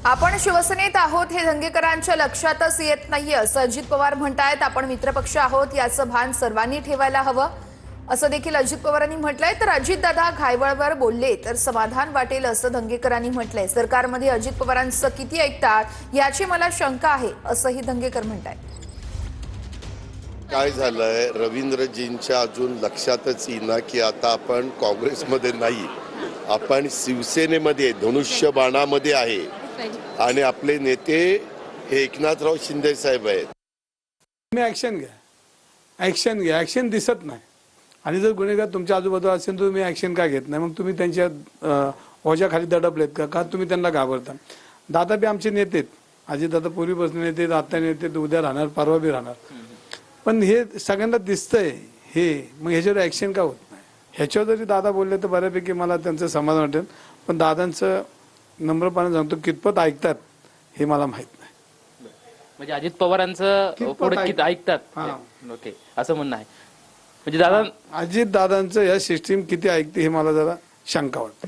आपण शिवसेनेत आहोत हे धंगेकरांच्या लक्षातच येत नाहीये असं अजित पवार म्हणतायत। आपण मित्रपक्ष आहोत याचं भान सर्वांनी ठेवायला हवं असं देखील अजित पवारांनी म्हटलंय। तर अजितदादा घायवळवर बोलले तर समाधान वाटेल असं धंगेकरांनी म्हटलंय। सरकारमध्ये अजित पवारांचं किती ऐकतात याची मला शंका आहे असंही धंगेकर म्हणतायत। काय झालंय, रवींद्रजींच्या अजून लक्षातच येईना की आता आपण काँग्रेसमध्ये नाही, आपण शिवसेनेमध्ये धनुष्यबाणामध्ये आहे आणि आपले नेते हे एकनाथराव शिंदे साहेब आहेत। तुम्ही ऍक्शन घ्या, ऍक्शन दिसत नाही आणि जर गुन्हेगार तुमच्या आजूबाजूला असेल तर तुम्ही ऍक्शन का घेत नाही? मग तुम्ही त्यांच्या ओझ्याखाली दडपलेत का तुम्ही त्यांना घाबरता? दादा बी आमचे नेते आहेत, अजितदादा पूर्वीपासून नेते, आता नेते, उद्या राहणार, परवा बी राहणार। पण हे सगळ्यांना दिसतंय हे, मग ह्याच्यावर ऍक्शन का होत नाही? ह्याच्यावर जरी दादा बोलले तर बऱ्यापैकी मला त्यांचं समाधान वाटेल। पण दादांचं नम्रपणे सांगतो कितपत ऐकतात हे मला माहित नाही। म्हणजे अजित पवारांचं पुढे किती ऐकतात ओके असं म्हणणं आहे। म्हणजे दादा अजित दादांचं या सिस्टीम किती ऐकते हे मला जरा शंका वाटते।